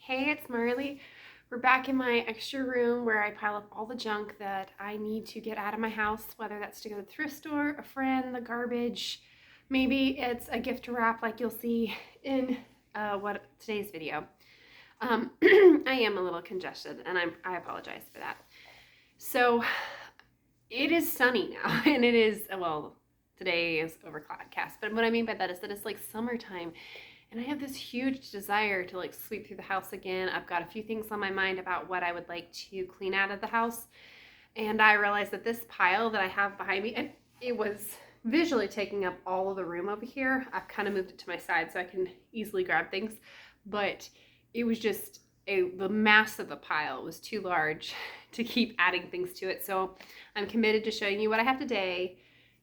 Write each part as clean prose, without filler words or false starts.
Hey, it's Marley. We're back in my extra room where I pile up all the junk that I need to get out of my house, whether that's to go to the thrift store, a friend, the garbage. Maybe it's a gift to wrap like you'll see in today's video. I am a little congested and I apologize for that. So it is sunny now and it is, well, today is overcast, but what I mean by that is that it's like summertime. And I have this huge desire to like sweep through the house again. I've got a few things on my mind about what I would like to clean out of the house. And I realized that this pile that I have behind me, and it was visually taking up all of the room over here. I've kind of moved it to my side so I can easily grab things. But it was just, the mass of the pile was too large to keep adding things to it. So I'm committed to showing you what I have today,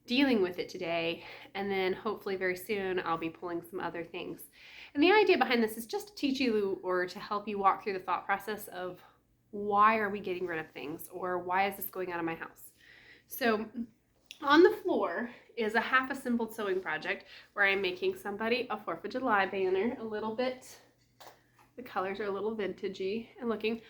dealing with it today, and then hopefully very soon I'll be pulling some other things. And the idea behind this is just to teach you or to help you walk through the thought process of why are we getting rid of things, or why is this going out of my house. So on the floor is a half assembled sewing project where I'm making somebody a 4th of July banner, a little bit, the colors are a little vintagey and looking.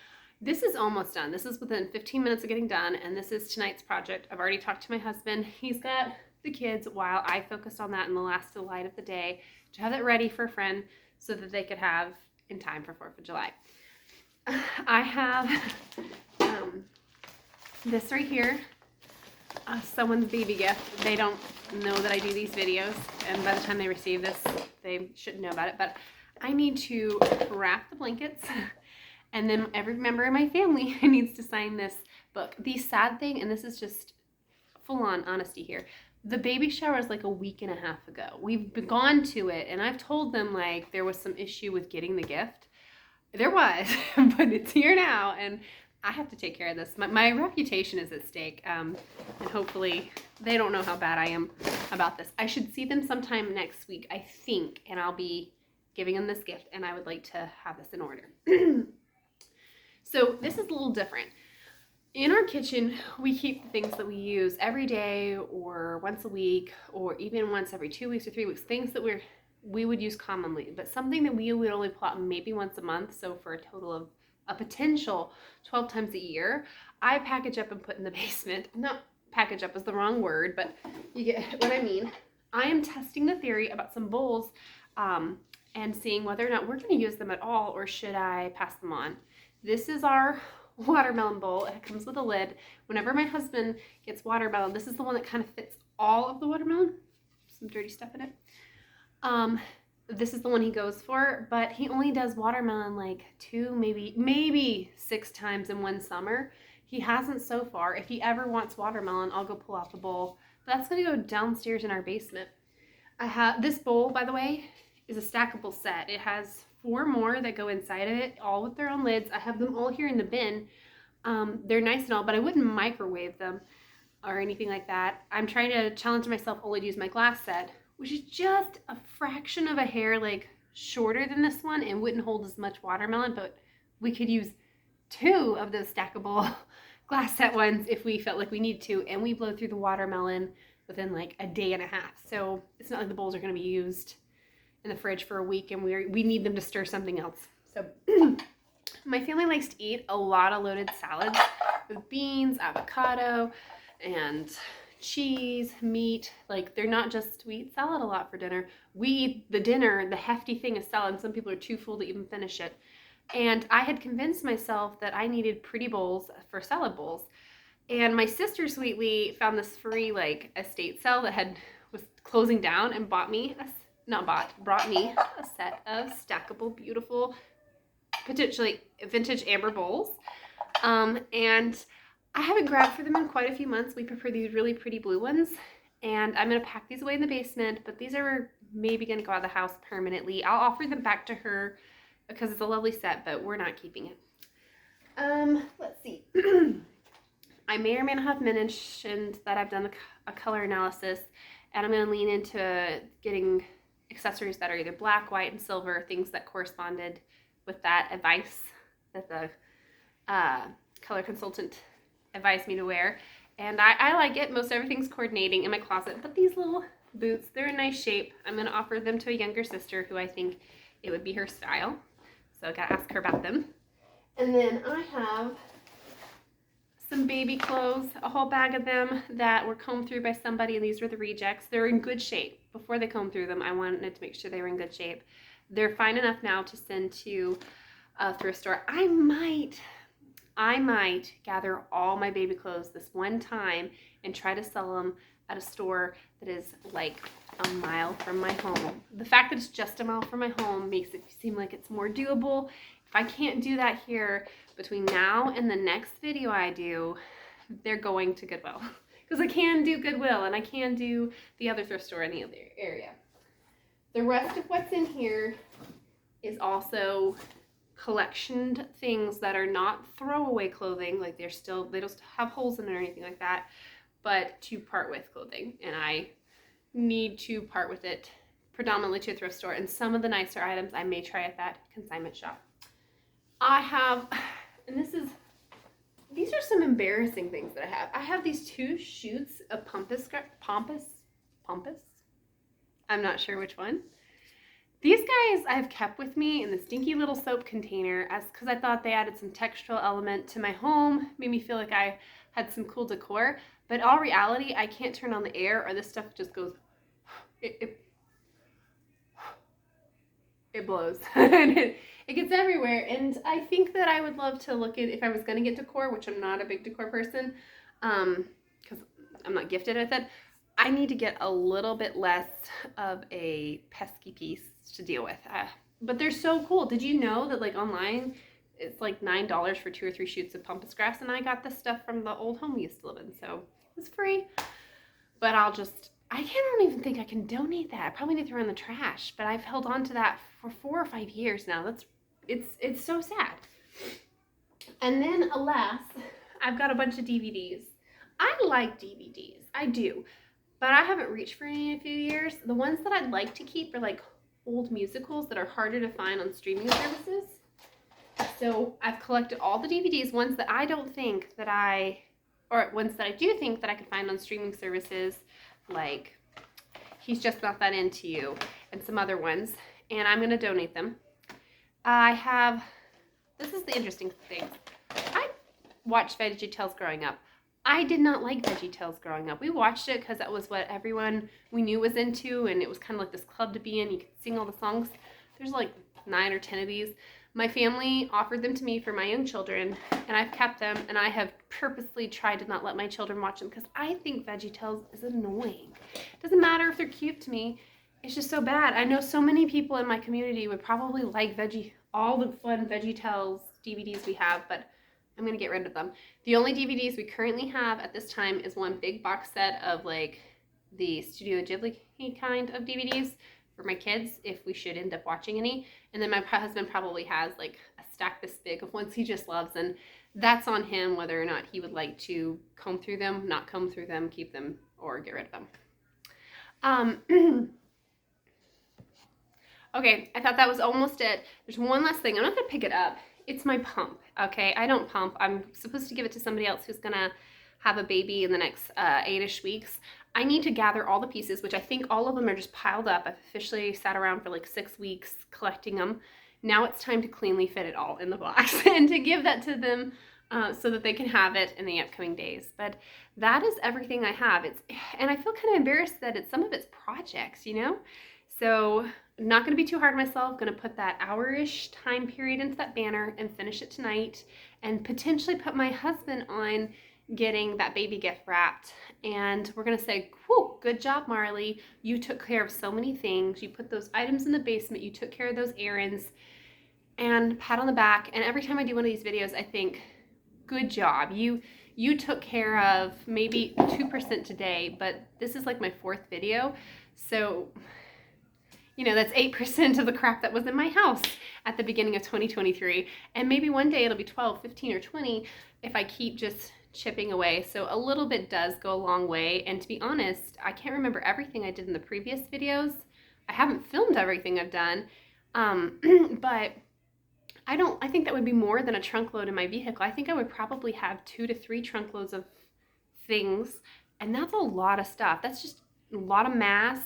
This is almost done. This is within 15 minutes of getting done, and this is tonight's project. I've already talked to my husband. He's got the kids while I focused on that in the last delight of the day to have it ready for a friend so that they could have in time for 4th of July. I have this right here, someone's baby gift. They don't know that I do these videos, and by the time they receive this, they shouldn't know about it, but I need to wrap the blankets. And then every member of my family needs to sign this book. The sad thing, and this is just full-on honesty here, the baby shower is like a week and a half ago. We've gone to it, and I've told them like there was some issue with getting the gift. There was, but it's here now, and I have to take care of this. My reputation is at stake, and hopefully they don't know how bad I am about this. I should see them sometime next week, I think, and I'll be giving them this gift, and I would like to have this in order. So this is a little different. In our kitchen, we keep the things that we use every day or once a week or even once every 2 weeks or 3 weeks, things that we would use commonly, but something that we would only pull out maybe once a month, so for a total of a potential 12 times a year, I package up and put in the basement. Not package up is the wrong word, but you get what I mean. I am testing the theory about some bowls and seeing whether or not we're going to use them at all, or should I pass them on. This is our watermelon bowl. It comes with a lid. Whenever my husband gets watermelon, this is the one that kind of fits all of the watermelon. Some dirty stuff in it. This is the one he goes for, but he only does watermelon like 2, maybe 6 times in one summer. He hasn't so far. If he ever wants watermelon, I'll go pull out the bowl. That's going to go downstairs in our basement. I have this bowl, by the way, is a stackable set. It has 4 more that go inside of it, all with their own lids. I have them all here in the bin. They're nice and all, but I wouldn't microwave them or anything like that. I'm trying to challenge myself only to use my glass set, which is just a fraction of a hair like shorter than this one and wouldn't hold as much watermelon, but we could use 2 of those stackable glass set ones if we felt like we need to, and we blow through the watermelon within like a day and a half. So it's not like the bowls are going to be used in the fridge for a week and we need them to stir something else. So my family likes to eat a lot of loaded salads with beans, avocado, and cheese, meat. Like, they're not just, we eat salad a lot for dinner. We eat the dinner, the hefty thing of salad, and some people are too full to even finish it. And I had convinced myself that I needed pretty bowls for salad bowls. And my sister sweetly found this free like estate sale that was closing down and brought me a set of stackable, beautiful, potentially vintage amber bowls. And I haven't grabbed for them in quite a few months. We prefer these really pretty blue ones. And I'm going to pack these away in the basement, but these are maybe going to go out of the house permanently. I'll offer them back to her because it's a lovely set, but we're not keeping it. Let's see. I may or may not have mentioned that I've done a color analysis, and I'm going to lean into getting accessories that are either black, white, and silver, things that corresponded with that advice that the color consultant advised me to wear. And I like it. Most everything's coordinating in my closet, but these little boots, they're in nice shape. I'm going to offer them to a younger sister who I think it would be her style. So I gotta ask her about them. And then I have some baby clothes, a whole bag of them that were combed through by somebody, and these were the rejects. They're in good shape. Before they combed through them, I wanted to make sure they were in good shape. They're fine enough now to send to a thrift store. I might gather all my baby clothes this one time and try to sell them at a store that is like a mile from my home. The fact that it's just a mile from my home makes it seem like it's more doable. If I can't do that here between now and the next video I do, they're going to Goodwill. Because I can do Goodwill and I can do the other thrift store in the other area. The rest of what's in here is also collectioned things that are not throwaway clothing, like they don't have holes in it or anything like that, but to part with clothing, and I need to part with it predominantly to a thrift store, and some of the nicer items I may try at that consignment shop. I have, and these are some embarrassing things that I have. I have these 2 shoots of Pampas. I'm not sure which one. These guys I have kept with me in the stinky little soap container because I thought they added some textural element to my home, made me feel like I had some cool decor. But in all reality, I can't turn on the air or this stuff just goes, it blows. And it gets everywhere. And I think that I would love to look at, if I was going to get decor, which I'm not a big decor person, because I'm not gifted at that, I need to get a little bit less of a pesky piece to deal with. But they're so cool. Did you know that like online, it's like $9 for 2 or 3 shoots of pampas grass, and I got this stuff from the old home we used to live in, so it was free. But I don't even think I can donate that. I probably need to throw it in the trash, but I've held on to that for 4 or 5 years now. It's so sad. And then alas, I've got a bunch of DVDs. I like DVDs, I do, but I haven't reached for any in a few years. The ones that I'd like to keep are like old musicals that are harder to find on streaming services. So I've collected all the DVDs, ones that I don't think that ones that I do think that I can find on streaming services, like He's Just Not That Into You and some other ones, and I'm going to donate them. This is the interesting thing. I watched VeggieTales growing up. I did not like VeggieTales growing up. We watched it because that was what everyone we knew was into, and it was kind of like this club to be in. You could sing all the songs. There's like 9 or 10 of these. My family offered them to me for my young children, and I've kept them, and I have purposely tried to not let my children watch them because I think VeggieTales is annoying. It doesn't matter if they're cute to me. It's just so bad. I know so many people in my community would probably like all the fun VeggieTales DVDs we have, but I'm going to get rid of them. The only DVDs we currently have at this time is one big box set of like the Studio Ghibli kind of DVDs for my kids if we should end up watching any. And then my husband probably has like a stack this big of ones he just loves, and that's on him whether or not he would like to comb through them, not comb through them, keep them, or get rid of them. Okay, I thought that was almost it. There's one last thing. I'm not going to pick it up. It's my pump, okay? I don't pump. I'm supposed to give it to somebody else who's going to have a baby in the next 8-ish weeks. I need to gather all the pieces, which I think all of them are just piled up. I've officially sat around for like 6 weeks collecting them. Now it's time to cleanly fit it all in the box and to give that to them so that they can have it in the upcoming days. But that is everything I have. And I feel kind of embarrassed that some of it's projects, you know? So I'm not going to be too hard on myself. I'm going to put that hour-ish time period into that banner and finish it tonight, and potentially put my husband on getting that baby gift wrapped. And we're going to say, whew, good job, Marley. You took care of so many things. You put those items in the basement. You took care of those errands. And pat on the back. And every time I do one of these videos, I think, good job. You took care of maybe 2% today, but this is like my 4th video. So, you know, that's 8% of the crap that was in my house at the beginning of 2023. And maybe one day it'll be 12, 15, or 20 if I keep just chipping away. So a little bit does go a long way. And to be honest, I can't remember everything I did in the previous videos. I haven't filmed everything I've done. But I think that would be more than a trunk load in my vehicle. I think I would probably have 2 to 3 trunk loads of things. And that's a lot of stuff. That's just a lot of mass,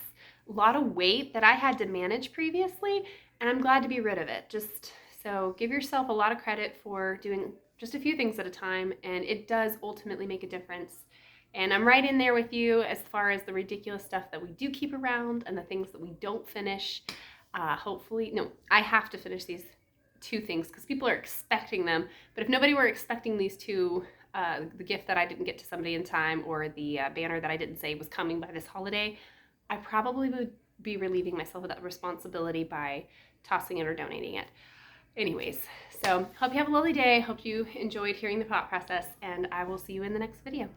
a lot of weight that I had to manage previously. And I'm glad to be rid of it. So give yourself a lot of credit for doing just a few things at a time, and it does ultimately make a difference. And I'm right in there with you as far as the ridiculous stuff that we do keep around and the things that we don't finish. Hopefully, no, I have to finish these two things because people are expecting them. But if nobody were expecting these two, the gift that I didn't get to somebody in time, or the banner that I didn't say was coming by this holiday, I probably would be relieving myself of that responsibility by tossing it or donating it. Anyways, so hope you have a lovely day. Hope you enjoyed hearing the thought process, and I will see you in the next video.